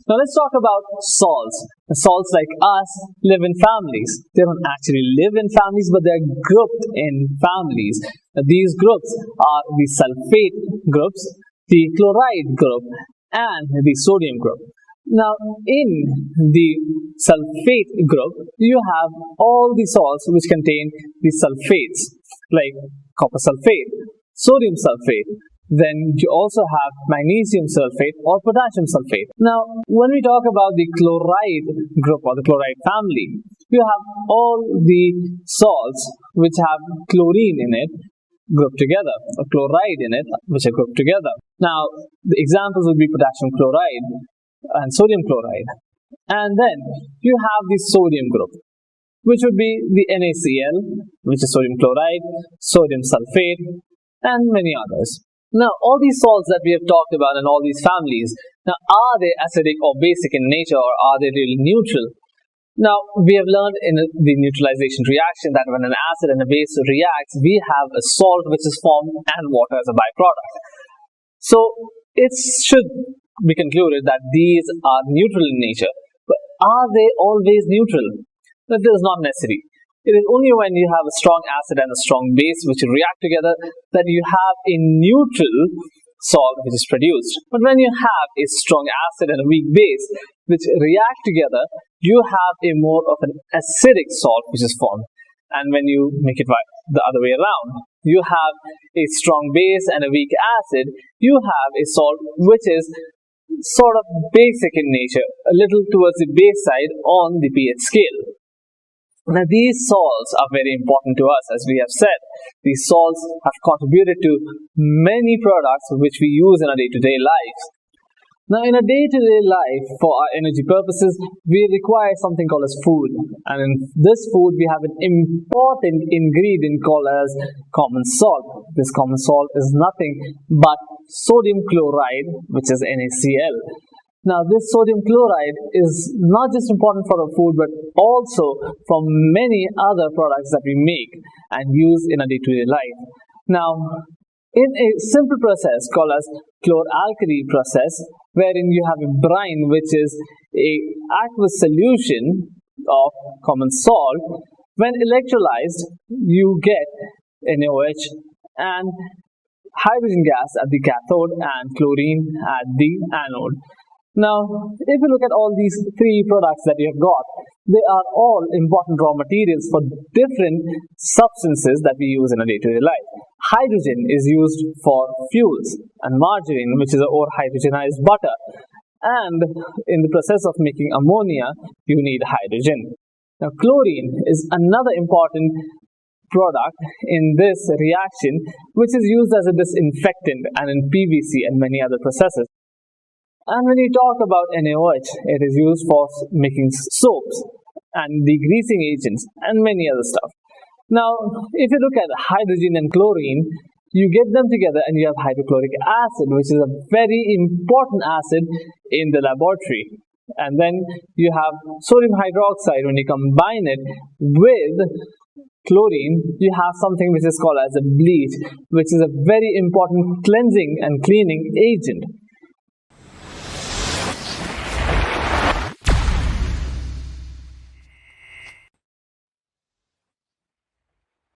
Now let's talk about salts. Salts like us live in families. They don't actually live in families, but they're grouped in families. These groups are the sulfate groups, the chloride group, and the sodium group. Now, in the sulfate group, you have all the salts which contain the sulfates, like copper sulfate, sodium sulfate. Then you also have magnesium sulfate or potassium sulfate. Now, when we talk about the chloride group or the chloride family, you have all the salts which have chlorine in it grouped together, or chloride in it which are grouped together. Now, the examples would be potassium chloride and sodium chloride. And then you have the sodium group, which would be the NaCl, which is sodium chloride, sodium sulfate, and many others. Now, all these salts that we have talked about and all these families, now are they acidic or basic in nature, or are they really neutral? Now, we have learned in the neutralization reaction that when an acid and a base reacts, we have a salt which is formed and water as a byproduct. So, it should be concluded that these are neutral in nature. But are they always neutral? That is not necessary. It is only when you have a strong acid and a strong base which react together that you have a neutral salt which is produced. But when you have a strong acid and a weak base which react together, you have a more of an acidic salt which is formed. And when you make it the other way around, you have a strong base and a weak acid, you have a salt which is sort of basic in nature, a little towards the base side on the pH scale. Now, these salts are very important to us, as we have said. These salts have contributed to many products which we use in our day-to-day lives. Now, in a day-to-day life, for our energy purposes, we require something called as food. And in this food, we have an important ingredient called as common salt. This common salt is nothing but sodium chloride, which is NaCl. Now, this sodium chloride is not just important for our food, but also for many other products that we make and use in our day-to-day life. Now, in a simple process called as chloralkali process, wherein you have a brine which is a aqueous solution of common salt, when electrolyzed, you get NaOH and hydrogen gas at the cathode and chlorine at the anode. Now, if you look at all these three products that you have got, they are all important raw materials for different substances that we use in our day-to-day life. Hydrogen is used for fuels, and margarine, which is or hydrogenized butter. And in the process of making ammonia, you need hydrogen. Now, chlorine is another important product in this reaction, which is used as a disinfectant and in PVC and many other processes. And when you talk about NaOH, it is used for making soaps and degreasing agents and many other stuff. Now, if you look at hydrogen and chlorine, you get them together and you have hydrochloric acid, which is a very important acid in the laboratory. And then you have sodium hydroxide. When you combine it with chlorine, you have something which is called as a bleach, which is a very important cleansing and cleaning agent.